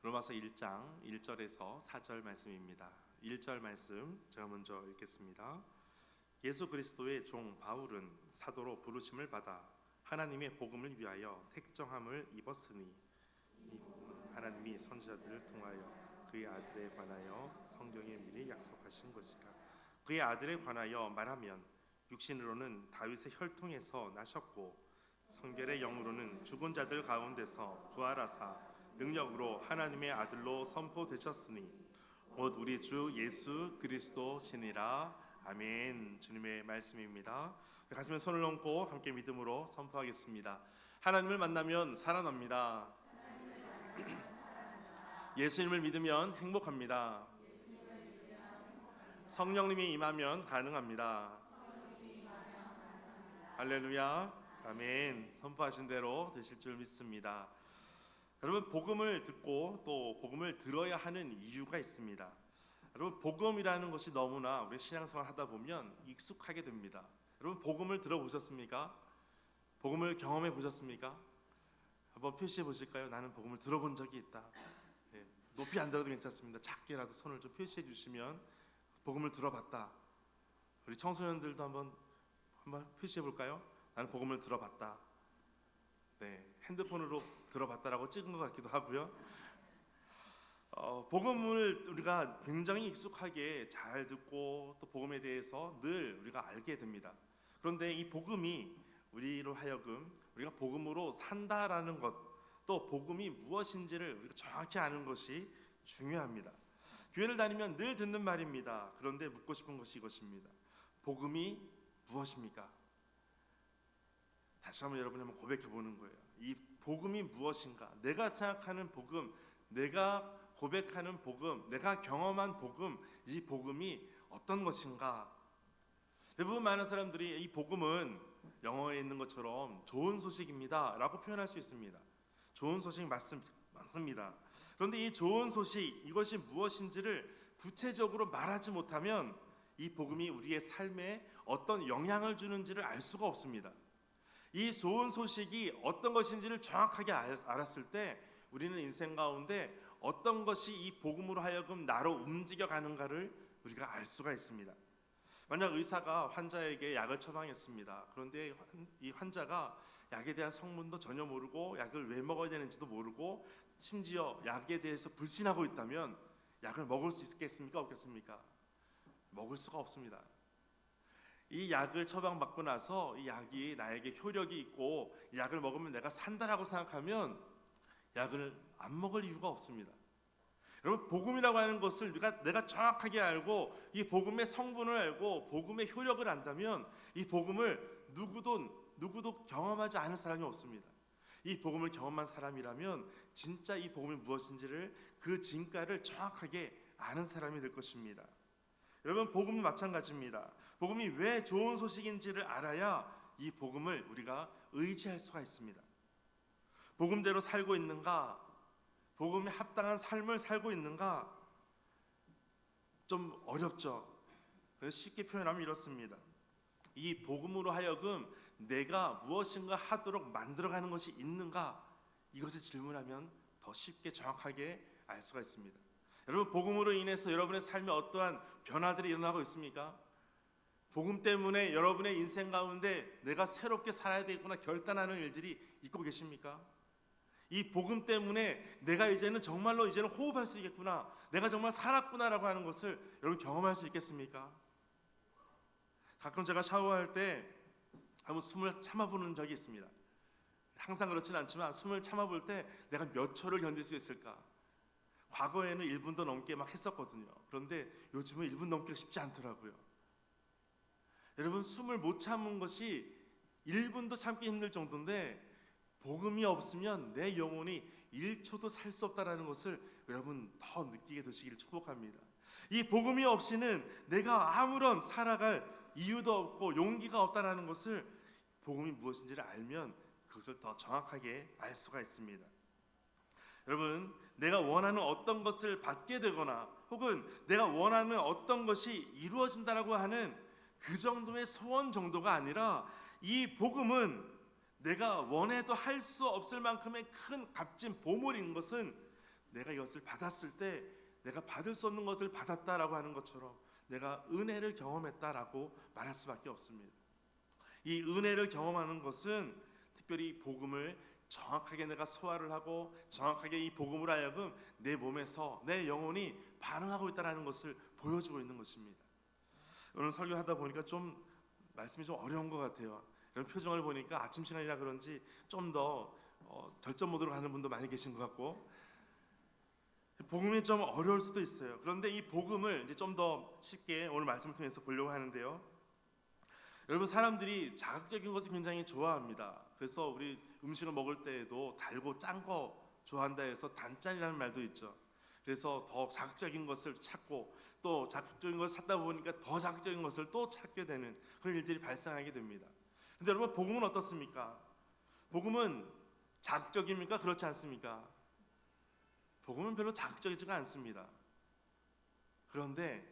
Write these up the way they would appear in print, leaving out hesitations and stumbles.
로마서 1장 1절에서 4절 말씀입니다. 1절 말씀 제가 먼저 읽겠습니다. 예수 그리스도의 종 바울은 사도로 부르심을 받아 하나님의 복음을 위하여 택정함을 입었으니 이 복음은 하나님이 선지자들을 통하여 그의 아들에 관하여 성경에 미리 약속하신 것이라. 그의 아들에 관하여 말하면 육신으로는 다윗의 혈통에서 나셨고 성결의 영으로는 죽은 자들 가운데서 부활하사 능력으로 하나님의 아들로 선포되셨으니 곧 우리 주 예수 그리스도시니라. 아멘. 주님의 말씀입니다. 가슴에 손을 얹고 함께 믿음으로 선포하겠습니다. 하나님을 만나면 살아납니다. 예수님을 믿으면 행복합니다. 성령님이 임하면 가능합니다. 할렐루야. 아멘. 선포하신 대로 되실 줄 믿습니다. 여러분, 복음을 듣고 또 복음을 들어야 하는 이유가 있습니다. 여러분, 복음이라는 것이 너무나 우리 신앙생활 하다 보면 익숙하게 됩니다. 여러분, 복음을 들어보셨습니까? 복음을 경험해 보셨습니까? 한번 표시해 보실까요? 나는 복음을 들어본 적이 있다. 네, 높이 안 들어도 괜찮습니다. 작게라도 손을 좀 표시해 주시면 복음을 들어봤다. 우리 청소년들도 한번 표시해 볼까요? 나는 복음을 들어봤다. 네, 핸드폰으로 들어봤다라고 찍은 것 같기도 하고요. 복음을 우리가 굉장히 익숙하게 잘 듣고 또 복음에 대해서 늘 우리가 알게 됩니다. 그런데 이 복음이 우리로 하여금 우리가 복음으로 산다라는 것, 또 복음이 무엇인지를 우리가 정확히 아는 것이 중요합니다. 교회를 다니면 늘 듣는 말입니다. 그런데 묻고 싶은 것이 이것입니다. 복음이 무엇입니까? 다시 한번 여러분이 한번 고백해 보는 거예요. 이 복음이 무엇인가? 내가 생각하는 복음, 내가 고백하는 복음, 내가 경험한 복음, 이 복음이 어떤 것인가? 대부분 많은 사람들이 이 복음은 영어에 있는 것처럼 좋은 소식입니다 라고 표현할 수 있습니다. 좋은 소식 맞습니다. 그런데 이 좋은 소식, 이것이 무엇인지를 구체적으로 말하지 못하면 이 복음이 우리의 삶에 어떤 영향을 주는지를 알 수가 없습니다. 이 좋은 소식이 어떤 것인지를 정확하게 알았을 때 우리는 인생 가운데 어떤 것이 이 복음으로 하여금 나로 움직여가는가를 우리가 알 수가 있습니다. 만약 의사가 환자에게 약을 처방했습니다. 그런데 이 환자가 약에 대한 성분도 전혀 모르고 약을 왜 먹어야 되는지도 모르고 심지어 약에 대해서 불신하고 있다면 약을 먹을 수 있겠습니까? 없겠습니까? 먹을 수가 없습니다. 이 약을 처방받고 나서 이 약이 나에게 효력이 있고 이 약을 먹으면 내가 산다라고 생각하면 약을 안 먹을 이유가 없습니다. 여러분, 복음이라고 하는 것을 내가 정확하게 알고 이 복음의 성분을 알고 복음의 효력을 안다면 이 복음을 누구도 경험하지 않은 사람이 없습니다. 이 복음을 경험한 사람이라면 진짜 이 복음이 무엇인지를 그 진가를 정확하게 아는 사람이 될 것입니다. 여러분, 복음은 마찬가지입니다. 복음이 왜 좋은 소식인지를 알아야 이 복음을 우리가 의지할 수가 있습니다. 복음대로 살고 있는가? 복음에 합당한 삶을 살고 있는가? 좀 어렵죠. 그래서 쉽게 표현하면 이렇습니다. 이 복음으로 하여금 내가 무엇인가 하도록 만들어가는 것이 있는가? 이것을 질문하면 더 쉽게 정확하게 알 수가 있습니다. 여러분, 복음으로 인해서 여러분의 삶에 어떠한 변화들이 일어나고 있습니까? 복음 때문에 여러분의 인생 가운데 내가 새롭게 살아야 되겠구나 결단하는 일들이 있고 계십니까? 이 복음 때문에 내가 이제는 정말로 이제는 호흡할 수 있겠구나, 내가 정말 살았구나라고 하는 것을 여러분 경험할 수 있겠습니까? 가끔 제가 샤워할 때 한번 숨을 참아보는 적이 있습니다. 항상 그렇지는 않지만 숨을 참아볼 때 내가 몇 초를 견딜 수 있을까? 과거에는 1분도 넘게 막 했었거든요. 그런데 요즘은 1분 넘기가 쉽지 않더라고요. 여러분, 숨을 못 참은 것이 1분도 참기 힘들 정도인데 복음이 없으면 내 영혼이 1초도 살 수 없다는 것을 여러분 더 느끼게 되시기를 축복합니다. 이 복음이 없이는 내가 아무런 살아갈 이유도 없고 용기가 없다는 것을 복음이 무엇인지를 알면 그것을 더 정확하게 알 수가 있습니다. 여러분, 내가 원하는 어떤 것을 받게 되거나 혹은 내가 원하는 어떤 것이 이루어진다라고 하는 그 정도의 소원 정도가 아니라 이 복음은 내가 원해도 할 수 없을 만큼의 큰 값진 보물인 것은 내가 이것을 받았을 때 내가 받을 수 없는 것을 받았다라고 하는 것처럼 내가 은혜를 경험했다라고 말할 수밖에 없습니다. 이 은혜를 경험하는 것은 특별히 복음을 정확하게 내가 소화를 하고 정확하게 이 복음을 하여금 내 몸에서 내 영혼이 반응하고 있다는 것을 보여주고 있는 것입니다. 오늘 설교하다 보니까 좀 말씀이 좀 어려운 것 같아요. 이런 표정을 보니까 아침 시간이라 그런지 좀 더 절전 모드로 가는 분도 많이 계신 것 같고 복음이 좀 어려울 수도 있어요. 그런데 이 복음을 이제 좀 더 쉽게 오늘 말씀을 통해서 보려고 하는데요. 여러분, 사람들이 자극적인 것을 굉장히 좋아합니다. 그래서 우리 음식을 먹을 때에도 달고 짠 거 좋아한다 해서 단짠이라는 말도 있죠. 그래서 더 자극적인 것을 찾고 또 자극적인 것을 찾다 보니까 더 자극적인 것을 또 찾게 되는 그런 일들이 발생하게 됩니다. 근데 여러분, 복음은 어떻습니까? 복음은 자극적입니까? 그렇지 않습니까? 복음은 별로 자극적이지가 않습니다. 그런데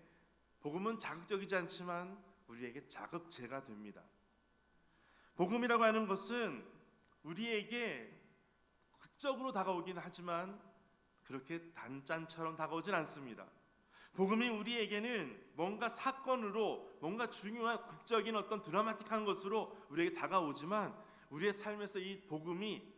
복음은 자극적이지 않지만 우리에게 자극제가 됩니다. 복음이라고 하는 것은 우리에게 극적으로 다가오긴 하지만 그렇게 단짠처럼 다가오진 않습니다. 복음이 우리에게는 뭔가 사건으로 뭔가 중요한 극적인 어떤 드라마틱한 것으로 우리에게 다가오지만 우리의 삶에서 이 복음이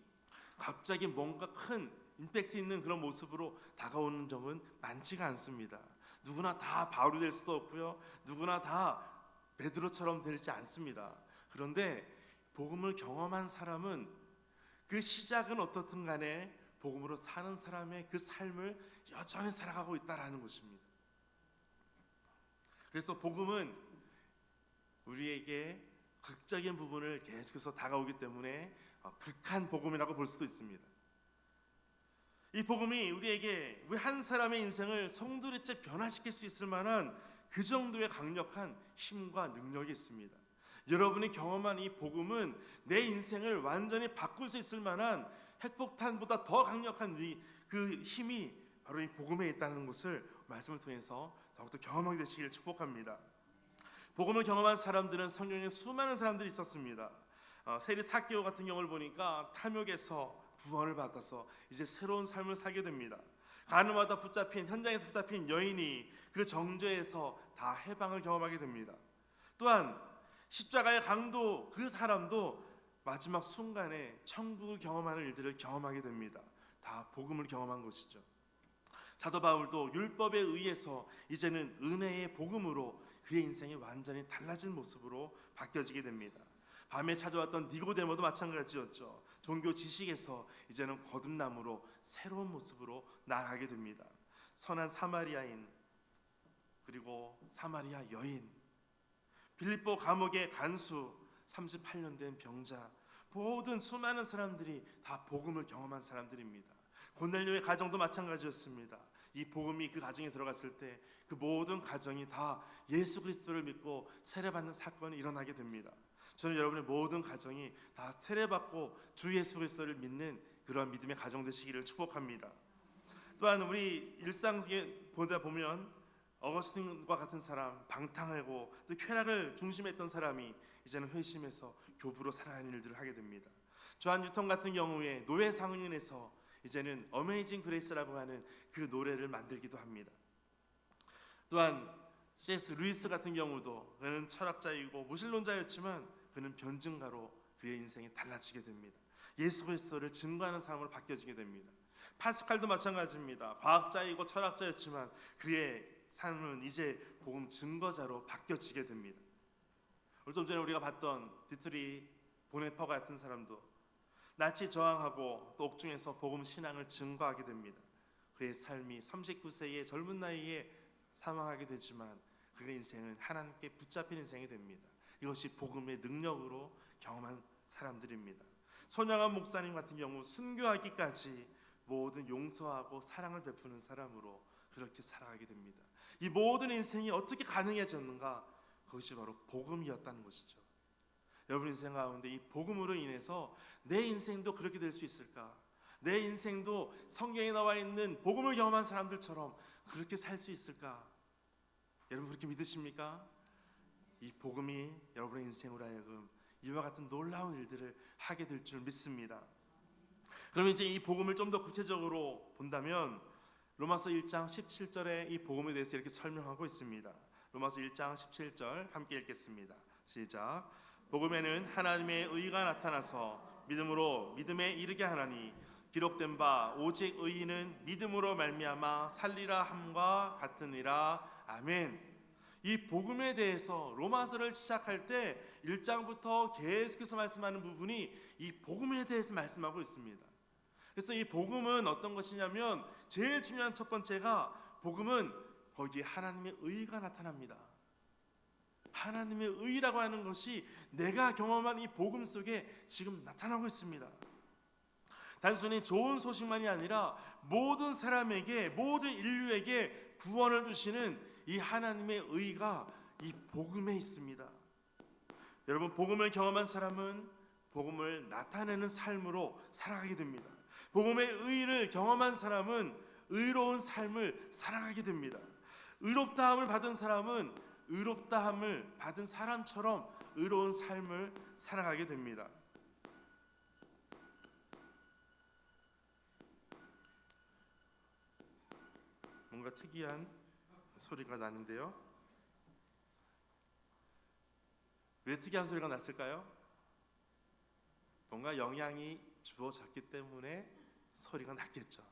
갑자기 뭔가 큰 임팩트 있는 그런 모습으로 다가오는 적은 많지가 않습니다. 누구나 다 바울이 될 수도 없고요. 누구나 다 베드로처럼 되지 않습니다. 그런데 복음을 경험한 사람은 그 시작은 어떻든 간에 복음으로 사는 사람의 그 삶을 여전히 살아가고 있다라는 것입니다. 그래서 복음은 우리에게 극적인 부분을 계속해서 다가오기 때문에 극한 복음이라고 볼 수도 있습니다. 이 복음이 우리에게 한 사람의 인생을 송두리째 변화시킬 수 있을 만한 그 정도의 강력한 힘과 능력이 있습니다. 여러분이 경험한 이 복음은 내 인생을 완전히 바꿀 수 있을 만한 핵폭탄보다 더 강력한 그 힘이 바로 이 복음에 있다는 것을 말씀을 통해서 더욱더 경험하게 되시기를 축복합니다. 복음을 경험한 사람들은 성경에 수많은 사람들이 있었습니다. 세리 삭개오 같은 경우를 보니까 탐욕에서 구원을 받아서 이제 새로운 삶을 살게 됩니다. 가늠하다 붙잡힌 현장에서 붙잡힌 여인이 그 정죄에서 다 해방을 경험하게 됩니다. 또한 십자가의 강도 그 사람도 마지막 순간에 천국을 경험하는 일들을 경험하게 됩니다. 다 복음을 경험한 것이죠. 사도 바울도 율법에 의해서 이제는 은혜의 복음으로 그의 인생이 완전히 달라진 모습으로 바뀌어지게 됩니다. 밤에 찾아왔던 니고데모도 마찬가지였죠. 종교 지식에서 이제는 거듭남으로 새로운 모습으로 나아가게 됩니다. 선한 사마리아인 그리고 사마리아 여인, 빌립보 감옥의 간수, 38년 된 병자, 모든 수많은 사람들이 다 복음을 경험한 사람들입니다. 고넬료의 가정도 마찬가지였습니다. 이 복음이 그 가정에 들어갔을 때 그 모든 가정이 다 예수 그리스도를 믿고 세례받는 사건이 일어나게 됩니다. 저는 여러분의 모든 가정이 다 세례받고 주 예수 그리스도를 믿는 그러한 믿음의 가정 되시기를 축복합니다. 또한 우리 일상에 보다 보면 어거스틴과 같은 사람, 방탕하고 또 쾌락을 중심했던 사람이 이제는 회심해서 교부로 살아가는 일들을 하게 됩니다. 조한 뉴턴 같은 경우에 노예 상인에서 이제는 어메이징 그레이스라고 하는 그 노래를 만들기도 합니다. 또한 C.S. 루이스 같은 경우도 그는 철학자이고 무신론자였지만 그는 변증가로 그의 인생이 달라지게 됩니다. 예수 그리스도를 증거하는 사람으로 바뀌어지게 됩니다. 파스칼도 마찬가지입니다. 과학자이고 철학자였지만 그의 삶은 이제 복음 증거자로 바뀌어지게 됩니다. 오늘 좀 전에 우리가 봤던 디트리 보네퍼 같은 사람도 나치 저항하고 또 옥중에서 복음 신앙을 증거하게 됩니다. 그의 삶이 39세의 젊은 나이에 사망하게 되지만 그의 인생은 하나님께 붙잡힌 인생이 됩니다. 이것이 복음의 능력으로 경험한 사람들입니다. 손양한 목사님 같은 경우 순교하기까지 모든 용서하고 사랑을 베푸는 사람으로 그렇게 살아가게 됩니다. 이 모든 인생이 어떻게 가능해졌는가? 그것이 바로 복음이었다는 것이죠. 여러분 인생 가운데 이 복음으로 인해서 내 인생도 그렇게 될 수 있을까? 내 인생도 성경에 나와 있는 복음을 경험한 사람들처럼 그렇게 살 수 있을까? 여러분 그렇게 믿으십니까? 이 복음이 여러분의 인생으로 하여금 이와 같은 놀라운 일들을 하게 될 줄 믿습니다. 그럼 이제 이 복음을 좀 더 구체적으로 본다면 로마서 1장 17절에 이 복음에 대해서 이렇게 설명하고 있습니다. 로마서 1장 17절 함께 읽겠습니다. 시작. 복음에는 하나님의 의가 나타나서 믿음으로 믿음에 이르게 하나니 기록된 바 오직 의인은 믿음으로 말미암아 살리라 함과 같으니라. 아멘. 이 복음에 대해서 로마서를 시작할 때 1장부터 계속해서 말씀하는 부분이 이 복음에 대해서 말씀하고 있습니다. 그래서 이 복음은 어떤 것이냐면 제일 중요한 첫 번째가 복음은 거기에 하나님의 의가 나타납니다. 하나님의 의라고 하는 것이 내가 경험한 이 복음 속에 지금 나타나고 있습니다. 단순히 좋은 소식만이 아니라 모든 사람에게, 모든 인류에게 구원을 주시는 이 하나님의 의가 이 복음에 있습니다. 여러분, 복음을 경험한 사람은 복음을 나타내는 삶으로 살아가게 됩니다. 복음의 의를 경험한 사람은 의로운 삶을 살아가게 됩니다. 의롭다함을 받은 사람은 의롭다함을 받은 사람처럼 의로운 삶을 살아가게 됩니다. 뭔가 특이한 소리가 나는데요. 왜 특이한 소리가 났을까요? 뭔가 영향이 주어졌기 때문에 소리가 났겠죠.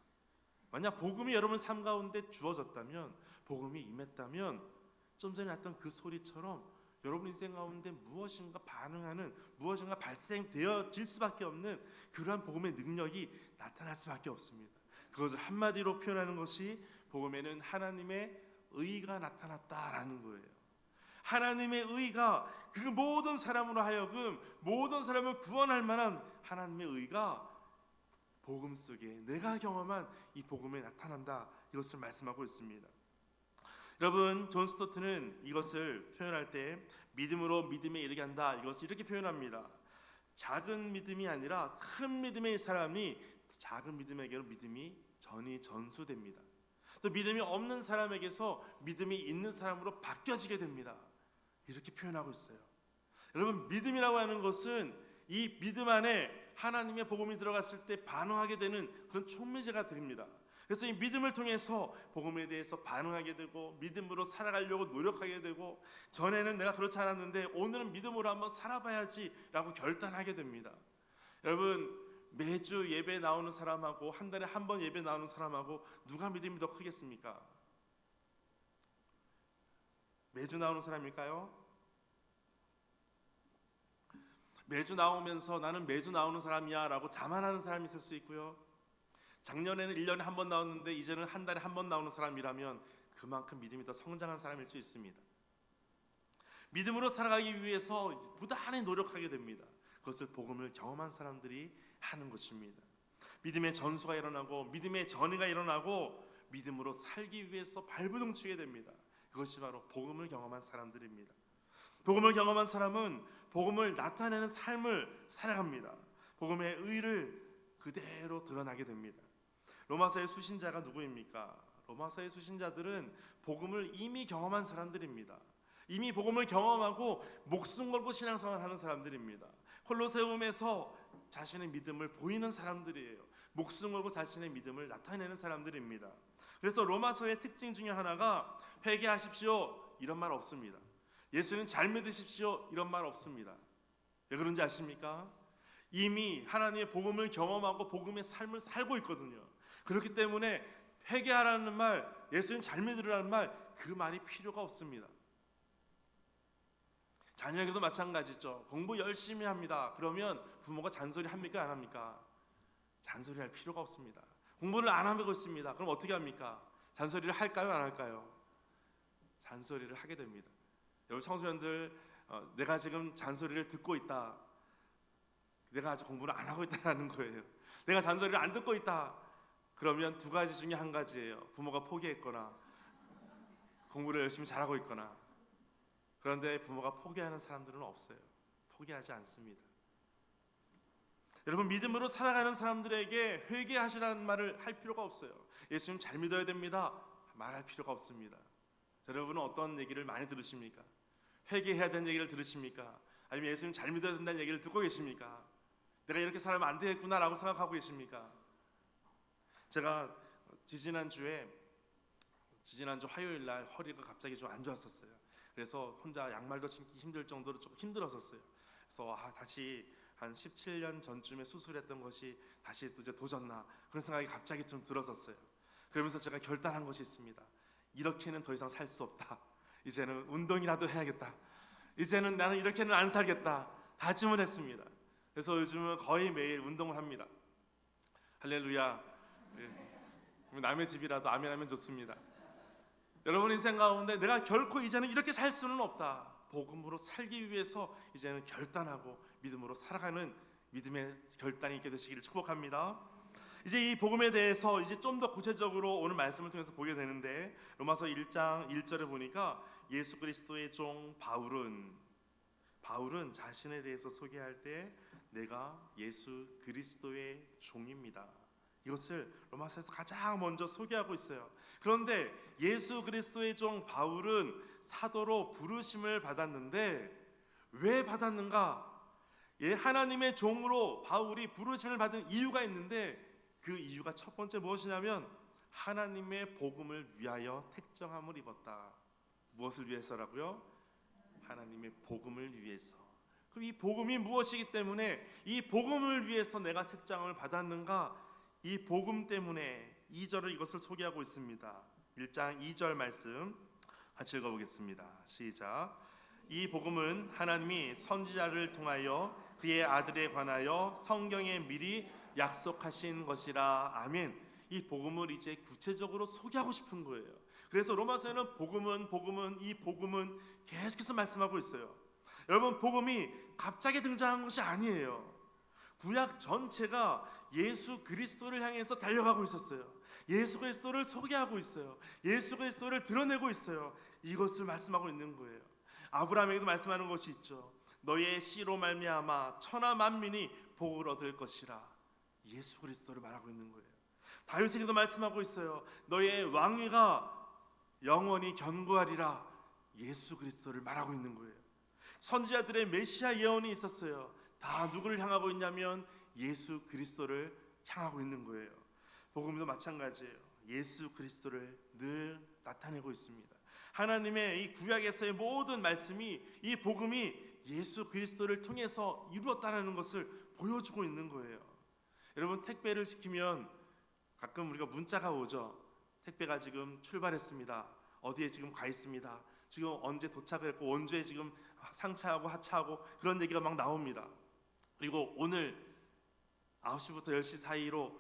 만약 복음이 여러분 삶 가운데 주어졌다면, 복음이 임했다면 좀 전에 났던 그 소리처럼 여러분 인생 가운데 무엇인가 반응하는, 무엇인가 발생되어질 수밖에 없는 그러한 복음의 능력이 나타날 수밖에 없습니다. 그것을 한마디로 표현하는 것이 복음에는 하나님의 의가 나타났다라는 거예요. 하나님의 의가 그 모든 사람으로 하여금 모든 사람을 구원할 만한 하나님의 의가 복음 속에 내가 경험한 이 복음에 나타난다, 이것을 말씀하고 있습니다. 여러분, 존 스토트는 이것을 표현할 때 믿음으로 믿음에 이르게 한다, 이것을 이렇게 표현합니다. 작은 믿음이 아니라 큰 믿음의 사람이 작은 믿음에게로 믿음이 전수됩니다. 또 믿음이 없는 사람에게서 믿음이 있는 사람으로 바뀌어지게 됩니다. 이렇게 표현하고 있어요. 여러분, 믿음이라고 하는 것은 이 믿음 안에 하나님의 복음이 들어갔을 때 반응하게 되는 그런 촉매제가 됩니다. 그래서 이 믿음을 통해서 복음에 대해서 반응하게 되고 믿음으로 살아가려고 노력하게 되고, 전에는 내가 그렇지 않았는데 오늘은 믿음으로 한번 살아봐야지 라고 결단하게 됩니다. 여러분, 매주 예배 나오는 사람하고 한 달에 한 번 예배 나오는 사람하고 누가 믿음이 더 크겠습니까? 매주 나오는 사람일까요? 매주 나오면서 나는 매주 나오는 사람이야 라고 자만하는 사람이 있을 수 있고요. 작년에는 1년에 한 번 나왔는데 이제는 한 달에 한 번 나오는 사람이라면 그만큼 믿음이 더 성장한 사람일 수 있습니다. 믿음으로 살아가기 위해서 부단히 노력하게 됩니다. 그것을 복음을 경험한 사람들이 하는 것입니다. 믿음의 전수가 일어나고 믿음의 전이가 일어나고 믿음으로 살기 위해서 발부둥치게 됩니다. 그것이 바로 복음을 경험한 사람들입니다. 복음을 경험한 사람은 복음을 나타내는 삶을 살아갑니다. 복음의 의를 그대로 드러나게 됩니다. 로마서의 수신자가 누구입니까? 로마서의 수신자들은 복음을 이미 경험한 사람들입니다. 이미 복음을 경험하고 목숨 걸고 신앙생활하는 사람들입니다. 콜로세움에서 자신의 믿음을 보이는 사람들이에요. 목숨 걸고 자신의 믿음을 나타내는 사람들입니다. 그래서 로마서의 특징 중에 하나가 회개하십시오 이런 말 없습니다. 예수님 잘 믿으십시오 이런 말 없습니다. 왜 그런지 아십니까? 이미 하나님의 복음을 경험하고 복음의 삶을 살고 있거든요. 그렇기 때문에 회개하라는 말, 예수님 잘 믿으라는 말, 그 말이 필요가 없습니다. 자녀에게도 마찬가지죠. 공부 열심히 합니다. 그러면 부모가 잔소리 합니까? 안 합니까? 잔소리할 필요가 없습니다. 공부를 안 하고 있습니다. 그럼 어떻게 합니까? 잔소리를 할까요? 안 할까요? 잔소리를 하게 됩니다. 여러분 청소년들, 내가 지금 잔소리를 듣고 있다, 내가 아직 공부를 안 하고 있다는 거예요. 내가 잔소리를 안 듣고 있다, 그러면 두 가지 중에 한 가지예요. 부모가 포기했거나 공부를 열심히 잘하고 있거나. 그런데 부모가 포기하는 사람들은 없어요. 포기하지 않습니다. 여러분, 믿음으로 살아가는 사람들에게 회개하시라는 말을 할 필요가 없어요. 예수님 잘 믿어야 됩니다 말할 필요가 없습니다. 여러분은 어떤 얘기를 많이 들으십니까? 회개해야 되는 얘기를 들으십니까? 아니면 예수님 잘 믿어야 된다는 얘기를 듣고 계십니까? 내가 이렇게 살면 안 되겠구나 라고 생각하고 계십니까? 제가 지지난주 화요일 날 허리가 갑자기 좀 안 좋았었어요. 그래서 혼자 양말도 신기 힘들 정도로 좀 힘들었었어요. 그래서 다시 한 17년 전쯤에 수술했던 것이 다시 또 이제 도졌나 그런 생각이 갑자기 좀 들었었어요. 그러면서 제가 결단한 것이 있습니다. 이렇게는 더 이상 살 수 없다. 이제는 운동이라도 해야겠다. 이제는 나는 이렇게는 안 살겠다. 다짐을 했습니다. 그래서 요즘은 거의 매일 운동을 합니다. 할렐루야. 남의 집이라도 아멘하면 좋습니다. 여러분 인생 가운데 내가 결코 이제는 이렇게 살 수는 없다. 복음으로 살기 위해서 이제는 결단하고 믿음으로 살아가는 믿음의 결단이 있게 되시기를 축복합니다. 이제 이 복음에 대해서 이제 좀 더 구체적으로 오늘 말씀을 통해서 보게 되는데 로마서 1장 1절에 보니까 예수 그리스도의 종 바울은 자신에 대해서 소개할 때 내가 예수 그리스도의 종입니다. 이것을 로마서에서 가장 먼저 소개하고 있어요. 그런데 예수 그리스도의 종 바울은 사도로 부르심을 받았는데 왜 받았는가? 하나님의 종으로 바울이 부르심을 받은 이유가 있는데 그 이유가 첫 번째 무엇이냐면 하나님의 복음을 위하여 택정함을 입었다. 무엇을 위해서라고요? 하나님의 복음을 위해서. 그럼 이 복음이 무엇이기 때문에 이 복음을 위해서 내가 택정함을 받았는가? 이 복음 때문에 2절을 이것을 소개하고 있습니다. 1장 2절 말씀 같이 읽어보겠습니다. 시작. 이 복음은 하나님이 선지자를 통하여 그의 아들에 관하여 성경에 미리 약속하신 것이라. 아멘. 이 복음을 이제 구체적으로 소개하고 싶은 거예요. 그래서 로마서에는 이 복음은 계속해서 말씀하고 있어요. 여러분, 복음이 갑자기 등장한 것이 아니에요. 구약 전체가 예수 그리스도를 향해서 달려가고 있었어요. 예수 그리스도를 소개하고 있어요. 예수 그리스도를 드러내고 있어요. 이것을 말씀하고 있는 거예요. 아브라함에게도 말씀하는 것이 있죠. 너의 씨로 말미암아 천하 만민이 복을 얻을 것이라. 예수 그리스도를 말하고 있는 거예요. 다윗에게도 말씀하고 있어요. 너의 왕위가 영원히 견고하리라. 예수 그리스도를 말하고 있는 거예요. 선지자들의 메시아 예언이 있었어요. 다 누구를 향하고 있냐면 예수 그리스도를 향하고 있는 거예요. 복음도 마찬가지예요. 예수 그리스도를 늘 나타내고 있습니다. 하나님의 이 구약에서의 모든 말씀이 이 복음이 예수 그리스도를 통해서 이루었다는 것을 보여주고 있는 거예요. 여러분, 택배를 시키면 가끔 우리가 문자가 오죠. 택배가 지금 출발했습니다. 어디에 지금 가 있습니다. 지금 언제 도착을 했고 언제 지금 상차하고 하차하고 그런 얘기가 막 나옵니다. 그리고 오늘 9시부터 10시 사이로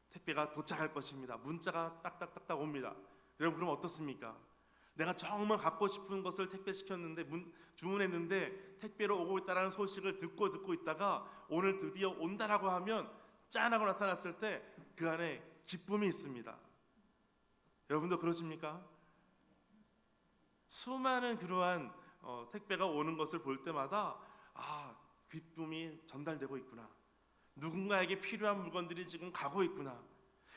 택배가 도착할 것입니다. 문자가 딱딱딱딱 옵니다. 여러분, 그럼 어떻습니까? 내가 정말 갖고 싶은 것을 택배시켰는데 주문했는데 택배로 오고 있다는 소식을 듣고 있다가 오늘 드디어 온다라고 하면 짠하고 나타났을 때 그 안에 기쁨이 있습니다. 여러분도 그러십니까? 수많은 그러한 택배가 오는 것을 볼 때마다 기쁨이 전달되고 있구나. 누군가에게 필요한 물건들이 지금 가고 있구나.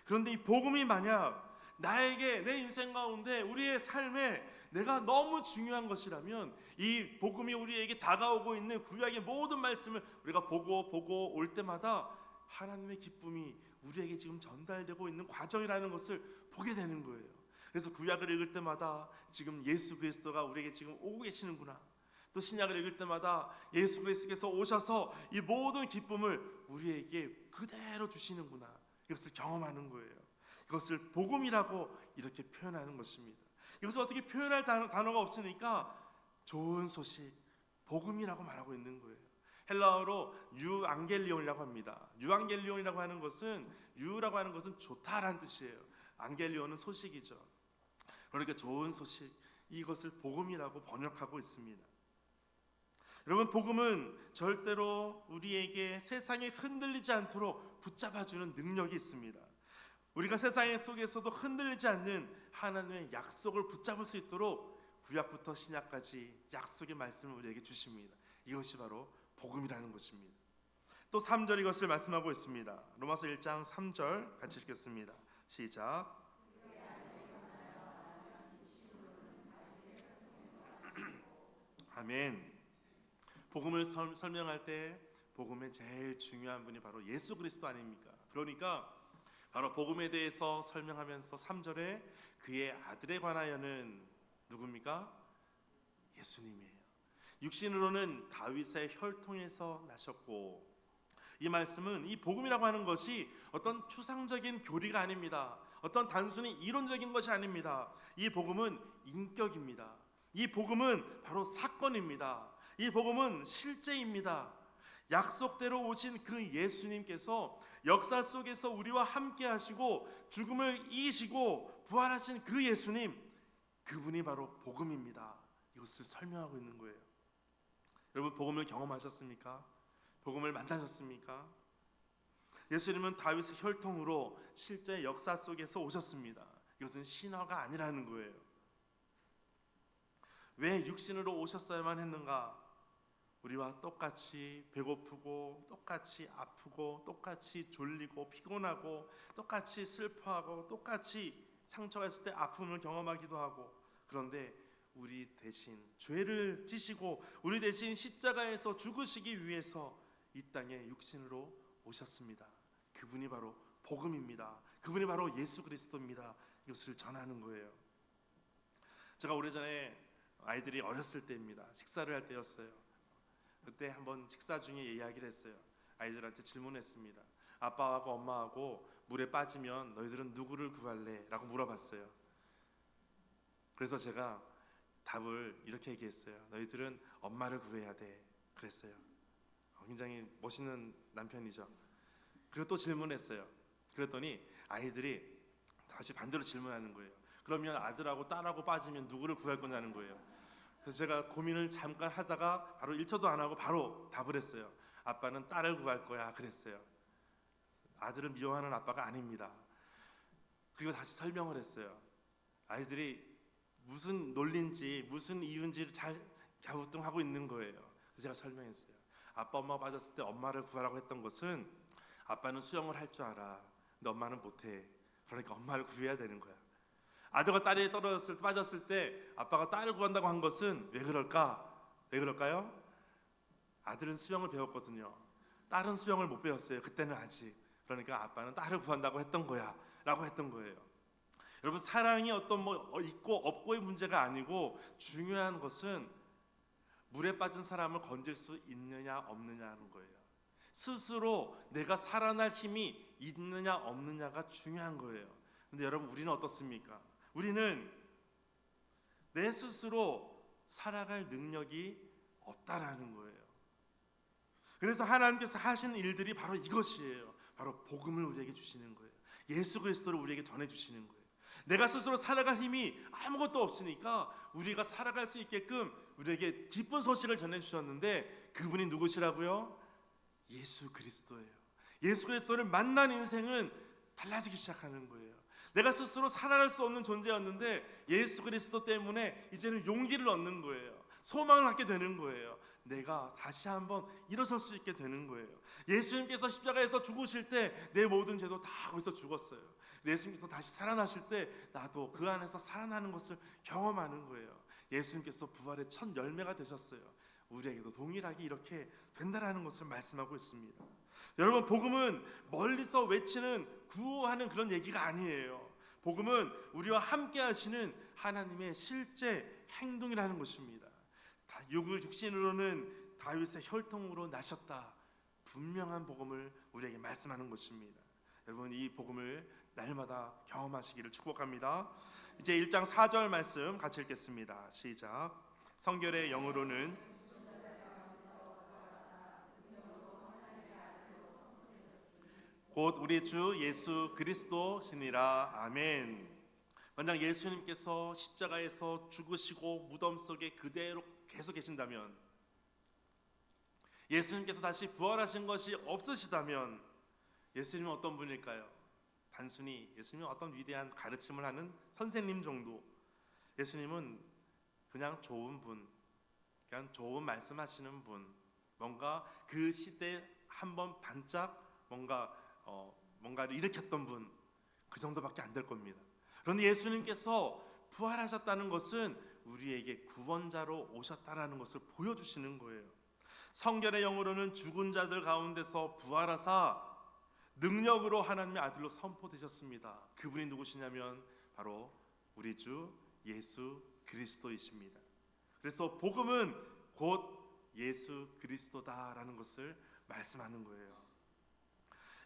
그런데 이 복음이 만약 나에게 내 인생 가운데 우리의 삶에 내가 너무 중요한 것이라면 이 복음이 우리에게 다가오고 있는 구약의 모든 말씀을 우리가 보고 올 때마다 하나님의 기쁨이 우리에게 지금 전달되고 있는 과정이라는 것을 보게 되는 거예요. 그래서 구약을 읽을 때마다 지금 예수 그리스도가 우리에게 지금 오고 계시는구나. 또 신약을 읽을 때마다 예수 그리스도께서 오셔서 이 모든 기쁨을 우리에게 그대로 주시는구나. 이것을 경험하는 거예요. 이것을 복음이라고 이렇게 표현하는 것입니다. 이것을 어떻게 표현할 단어가 없으니까 좋은 소식, 복음이라고 말하고 있는 거예요. 헬라어로 유앙겔리온이라고 합니다. 유앙겔리온이라고 하는 것은 유라고 하는 것은 좋다라는 뜻이에요. 앙겔리온은 소식이죠. 그러니까 좋은 소식, 이것을 복음이라고 번역하고 있습니다. 여러분, 복음은 절대로 우리에게 세상에 흔들리지 않도록 붙잡아주는 능력이 있습니다. 우리가 세상 속에서도 흔들리지 않는 하나님의 약속을 붙잡을 수 있도록 구약부터 신약까지 약속의 말씀을 우리에게 주십니다. 이것이 바로 복음이라는 것입니다. 또 3절 이것을 말씀하고 있습니다. 로마서 1장 3절 같이 읽겠습니다. 시작. 아멘. 복음을 설명할 때 복음의 제일 중요한 분이 바로 예수 그리스도 아닙니까? 그러니까 바로 복음에 대해서 설명하면서 3절에 그의 아들에 관하여는 누굽니까? 예수님이에요. 육신으로는 다윗의 혈통에서 나셨고, 이 말씀은 이 복음이라고 하는 것이 어떤 추상적인 교리가 아닙니다. 어떤 단순히 이론적인 것이 아닙니다. 이 복음은 인격입니다. 이 복음은 바로 사건입니다. 이 복음은 실제입니다. 약속대로 오신 그 예수님께서 역사 속에서 우리와 함께 하시고 죽음을 이기시고 부활하신 그 예수님, 그분이 바로 복음입니다. 이것을 설명하고 있는 거예요. 여러분, 복음을 경험하셨습니까? 복음을 만나셨습니까? 예수님은 다윗의 혈통으로 실제 역사 속에서 오셨습니다. 이것은 신화가 아니라는 거예요. 왜 육신으로 오셨어야만 했는가? 우리와 똑같이 배고프고 똑같이 아프고 똑같이 졸리고 피곤하고 똑같이 슬퍼하고 똑같이 상처가 있을 때 아픔을 경험하기도 하고, 그런데 우리 대신 죄를 지시고 우리 대신 십자가에서 죽으시기 위해서 이 땅에 육신으로 오셨습니다. 그분이 바로 복음입니다. 그분이 바로 예수 그리스도입니다. 이것을 전하는 거예요. 제가 오래전에 아이들이 어렸을 때입니다. 식사를 할 때였어요. 그때 한번 식사 중에 이야기를 했어요. 아이들한테 질문했습니다. 아빠하고 엄마하고 물에 빠지면 너희들은 누구를 구할래? 라고 물어봤어요. 그래서 제가 답을 이렇게 얘기했어요. 너희들은 엄마를 구해야 돼. 그랬어요. 굉장히 멋있는 남편이죠. 그리고 또 질문했어요. 그랬더니 아이들이 다시 반대로 질문하는 거예요. 그러면 아들하고 딸하고 빠지면 누구를 구할 거냐는 거예요. 그래서 제가 고민을 잠깐 하다가 바로 1초도 안 하고 바로 답을 했어요. 아빠는 딸을 구할 거야. 그랬어요. 아들을 미워하는 아빠가 아닙니다. 그리고 다시 설명을 했어요. 아이들이 무슨 논리인지 무슨 이유인지를 잘 갸우뚱하고 있는 거예요. 그래서 제가 설명했어요. 아빠 엄마가 빠졌을 때 엄마를 구하라고 했던 것은 아빠는 수영을 할 줄 알아. 근데 엄마는 못해. 그러니까 엄마를 구해야 되는 거야. 아들과 딸이 떨어졌을 때, 빠졌을 때 아빠가 딸을 구한다고 한 것은 왜 그럴까? 왜 그럴까요? 아들은 수영을 배웠거든요. 딸은 수영을 못 배웠어요. 그때는 아직. 그러니까 아빠는 딸을 구한다고 했던 거야 라고 했던 거예요. 여러분, 사랑이 어떤 있고 없고의 문제가 아니고 중요한 것은 물에 빠진 사람을 건질 수 있느냐 없느냐는 거예요. 스스로 내가 살아날 힘이 있느냐 없느냐가 중요한 거예요. 근데 여러분, 우리는 어떻습니까? 우리는 내 스스로 살아갈 능력이 없다라는 거예요. 그래서 하나님께서 하시는 일들이 바로 이것이에요. 바로 복음을 우리에게 주시는 거예요. 예수 그리스도를 우리에게 전해주시는 거예요. 내가 스스로 살아갈 힘이 아무것도 없으니까 우리가 살아갈 수 있게끔 우리에게 기쁜 소식을 전해주셨는데, 그분이 누구시라고요? 예수 그리스도예요. 예수 그리스도를 만난 인생은 달라지기 시작하는 거예요. 내가 스스로 살아갈 수 없는 존재였는데 예수 그리스도 때문에 이제는 용기를 얻는 거예요. 소망을 갖게 되는 거예요. 내가 다시 한번 일어설 수 있게 되는 거예요. 예수님께서 십자가에서 죽으실 때 내 모든 죄도 다 거기서 죽었어요. 예수님께서 다시 살아나실 때 나도 그 안에서 살아나는 것을 경험하는 거예요. 예수님께서 부활의 첫 열매가 되셨어요. 우리에게도 동일하게 이렇게 된다라는 것을 말씀하고 있습니다. 여러분, 복음은 멀리서 외치는 구호하는 그런 얘기가 아니에요. 복음은 우리와 함께 하시는 하나님의 실제 행동이라는 것입니다. 육신으로는 다윗의 혈통으로 나셨다. 분명한 복음을 우리에게 말씀하는 것입니다. 여러분, 이 복음을 날마다 경험하시기를 축복합니다. 이제 1장 4절 말씀 같이 읽겠습니다. 시작. 성결의 영으로는 곧 우리 주 예수 그리스도시니라. 아멘. 만약 예수님께서 십자가에서 죽으시고 무덤 속에 그대로 계속 계신다면, 예수님께서 다시 부활하신 것이 없으시다면 예수님은 어떤 분일까요? 단순히 예수님은 어떤 위대한 가르침을 하는 선생님 정도. 예수님은 그냥 좋은 분, 그냥 좋은 말씀하시는 분, 뭔가 그 시대에 한번 반짝 뭔가를 일으켰던 분, 그 정도밖에 안 될 겁니다. 그런데 예수님께서 부활하셨다는 것은 우리에게 구원자로 오셨다라는 것을 보여주시는 거예요. 성결의 영으로는 죽은 자들 가운데서 부활하사 능력으로 하나님의 아들로 선포되셨습니다. 그분이 누구시냐면 바로 우리 주 예수 그리스도이십니다. 그래서 복음은 곧 예수 그리스도다라는 것을 말씀하는 거예요.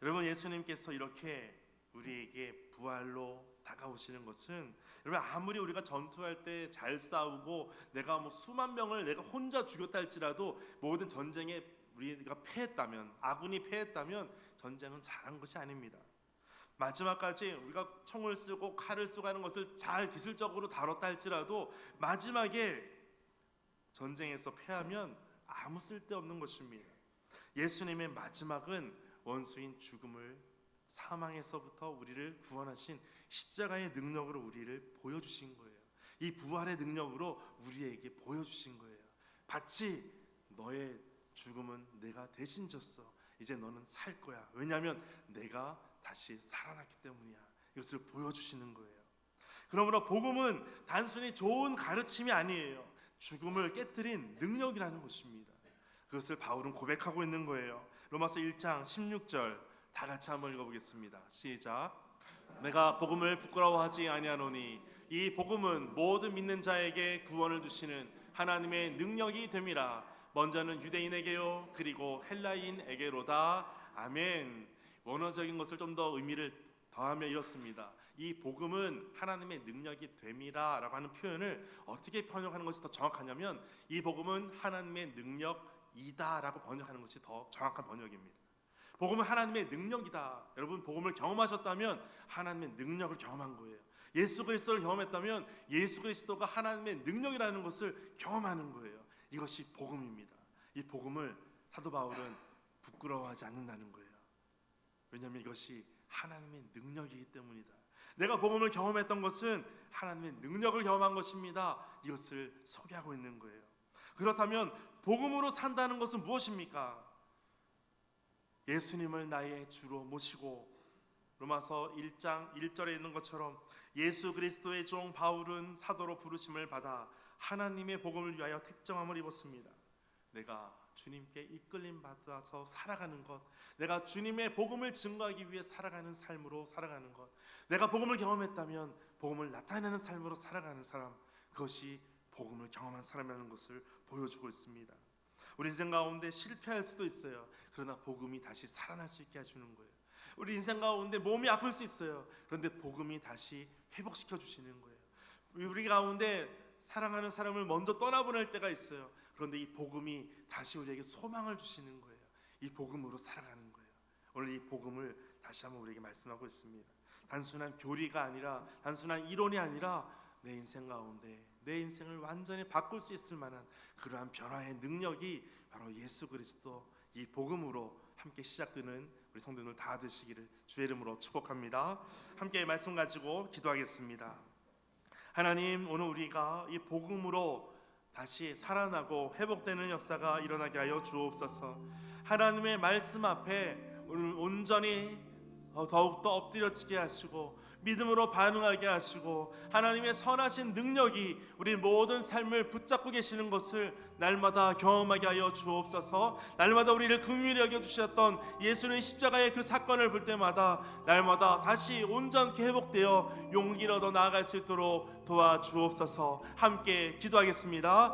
여러분, 예수님께서 이렇게 우리에게 부활로 다가오시는 것은, 여러분, 아무리 우리가 전투할 때 잘 싸우고 내가 뭐 수만 명을 내가 혼자 죽였다 할지라도 모든 전쟁에 우리가 패했다면, 아군이 패했다면 전쟁은 잘한 것이 아닙니다. 마지막까지 우리가 총을 쓰고 칼을 쓰고 하는 것을 잘 기술적으로 다뤘다 할지라도 마지막에 전쟁에서 패하면 아무 쓸데없는 것입니다. 예수님의 마지막은 원수인 죽음을, 사망에서부터 우리를 구원하신 십자가의 능력으로 우리를 보여주신 거예요. 이 부활의 능력으로 우리에게 보여주신 거예요. 마치 너의 죽음은 내가 대신 졌어. 이제 너는 살 거야. 왜냐하면 내가 다시 살아났기 때문이야. 이것을 보여주시는 거예요. 그러므로 복음은 단순히 좋은 가르침이 아니에요. 죽음을 깨뜨린 능력이라는 것입니다. 그것을 바울은 고백하고 있는 거예요. 로마서 1장 16절 다 같이 한번 읽어보겠습니다. 시작. 내가 복음을 부끄러워하지 아니하노니 이 복음은 모든 믿는 자에게 구원을 주시는 하나님의 능력이 됨이라. 먼저는 유대인에게요 그리고 헬라인에게로다. 아멘. 원어적인 것을 좀 더 의미를 더하면 이렇습니다. 이 복음은 하나님의 능력이 됨이라 라고 하는 표현을 어떻게 번역하는 것이 더 정확하냐면, 이 복음은 하나님의 능력이다 라고 번역하는 것이 더 정확한 번역입니다. 복음은 하나님의 능력이다. 여러분, 복음을 경험하셨다면 하나님의 능력을 경험한 거예요. 예수 그리스도를 경험했다면 예수 그리스도가 하나님의 능력이라는 것을 경험하는 거예요. 이것이 복음입니다. 이 복음을 사도 바울은 부끄러워하지 않는다는 거예요. 왜냐하면 이것이 하나님의 능력이기 때문이다. 내가 복음을 경험했던 것은 하나님의 능력을 경험한 것입니다. 이것을 소개하고 있는 거예요. 그렇다면 복음으로 산다는 것은 무엇입니까? 예수님을 나의 주로 모시고, 로마서 1장 1절에 있는 것처럼 예수 그리스도의 종 바울은 사도로 부르심을 받아 하나님의 복음을 위하여 택정함을 입었습니다. 내가 주님께 이끌림 받아서 살아가는 것, 내가 주님의 복음을 증거하기 위해 살아가는 삶으로 살아가는 것, 내가 복음을 경험했다면 복음을 나타내는 삶으로 살아가는 사람, 그것이 복음을 경험한 사람이라는 것을 보여주고 있습니다. 우리 인생 가운데 실패할 수도 있어요. 그러나 복음이 다시 살아날 수 있게 해주는 거예요. 우리 인생 가운데 몸이 아플 수 있어요. 그런데 복음이 다시 회복시켜 주시는 거예요. 우리 가운데 사랑하는 사람을 먼저 떠나보낼 때가 있어요. 그런데 이 복음이 다시 우리에게 소망을 주시는 거예요. 이 복음으로 살아가는 거예요. 오늘 이 복음을 다시 한번 우리에게 말씀하고 있습니다. 단순한 교리가 아니라, 단순한 이론이 아니라 내 인생 가운데 내 인생을 완전히 바꿀 수 있을 만한 그러한 변화의 능력이 바로 예수 그리스도, 이 복음으로 함께 시작되는 우리 성도들 다 되시기를 주의 이름으로 축복합니다. 함께 말씀 가지고 기도하겠습니다. 하나님, 오늘 우리가 이 복음으로 다시 살아나고 회복되는 역사가 일어나게 하여 주옵소서. 하나님의 말씀 앞에 오늘 온전히 더욱더 엎드려지게 하시고 믿음으로 반응하게 하시고, 하나님의 선하신 능력이 우리 모든 삶을 붙잡고 계시는 것을 날마다 경험하게 하여 주옵소서. 날마다 우리를 긍휼히 여겨주셨던 예수님 십자가의 그 사건을 볼 때마다 날마다 다시 온전케 회복되어 용기를 얻어 나아갈 수 있도록 도와주옵소서. 함께 기도하겠습니다.